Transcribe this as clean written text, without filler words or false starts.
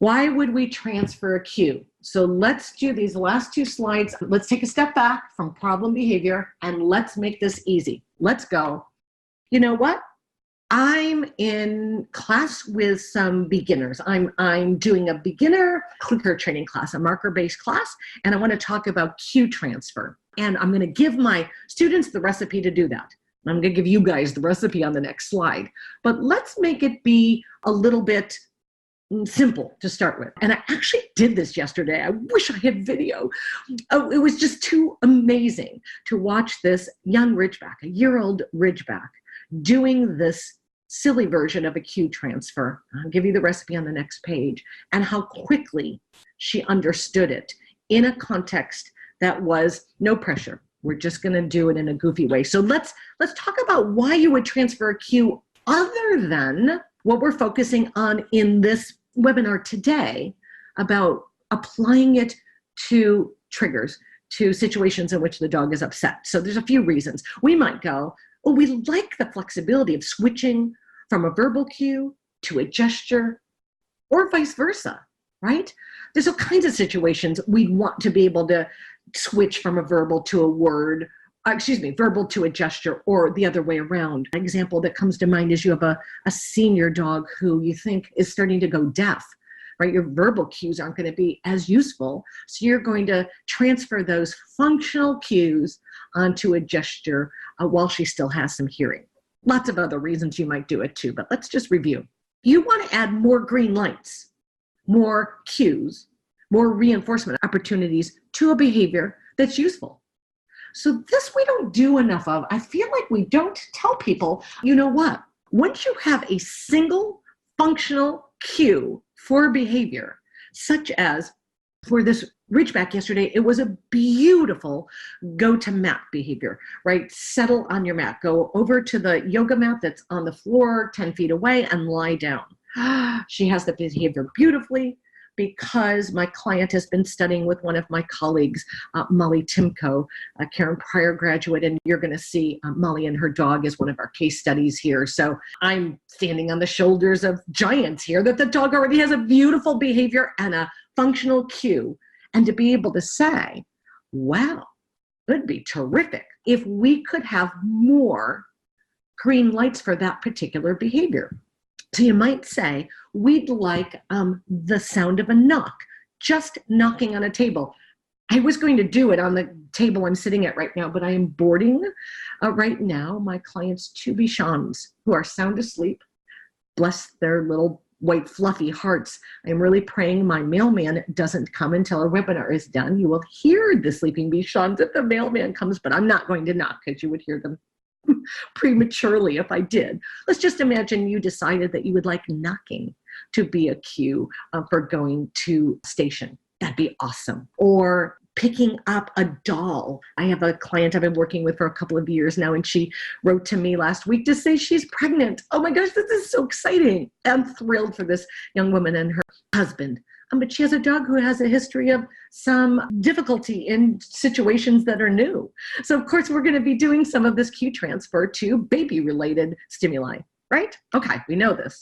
Why would we transfer a cue? So let's do these last two slides. Let's take a step back from problem behavior and let's make this easy. Let's go. You know what? I'm in class with some beginners. I'm doing a beginner clicker training class, a marker-based class, and I want to talk about cue transfer. And I'm going to give my students the recipe to do that. I'm going to give you guys the recipe on the next slide. But let's make it be a little bit simple to start with. And I actually did this yesterday. I wish I had video. Oh, it was just too amazing to watch this young Ridgeback, a year-old Ridgeback, doing this silly version of a cue transfer. I'll give you the recipe on the next page, and how quickly she understood it in a context that was no pressure. We're just going to do it in a goofy way. So let's talk about why you would transfer a cue other than what we're focusing on in this webinar today, about applying it to triggers, to situations in which the dog is upset. So there's a few reasons. We might go, oh, we like the flexibility of switching from a verbal cue to a gesture, or vice versa, right? There's all kinds of situations we'd want to be able to switch from a verbal to a word, verbal to a gesture, or the other way around. An example that comes to mind is you have a senior dog who you think is starting to go deaf, right? Your verbal cues aren't going to be as useful, so you're going to transfer those functional cues onto a gesture while she still has some hearing. Lots of other reasons you might do it too, but let's just review. You want to add more green lights, more cues, more reinforcement opportunities to a behavior that's useful. So this we don't do enough of. I feel like we don't tell people, you know what? Once you have a single functional cue for behavior, such as for this Ridgeback yesterday, it was a beautiful go to mat behavior, right? Settle on your mat. Go over to the yoga mat that's on the floor 10 feet away and lie down. She has the behavior beautifully, because my client has been studying with one of my colleagues, Molly Timko, a Karen Pryor graduate, and you're going to see Molly and her dog as one of our case studies here. So I'm standing on the shoulders of giants here, that the dog already has a beautiful behavior and a functional cue. And to be able to say, wow, it'd be terrific if we could have more green lights for that particular behavior. So you might say, we'd like the sound of a knock, just knocking on a table. I was going to do it on the table I'm sitting at right now, but I am boarding right now my clients' two Bichons who are sound asleep. Bless their little white fluffy hearts. I'm really praying my mailman doesn't come until our webinar is done. You will hear the sleeping Bichons if the mailman comes, but I'm not going to knock because you would hear them prematurely if I did. Let's just imagine you decided that you would like knocking to be a cue for going to station. That'd be awesome. Or picking up a doll. I have a client I've been working with for a couple of years now, and she wrote to me last week to say she's pregnant. Oh my gosh, this is so exciting. I'm thrilled for this young woman and her husband. But she has a dog who has a history of some difficulty in situations that are new. So of course, we're going to be doing some of this cue transfer to baby-related stimuli, right? Okay, we know this.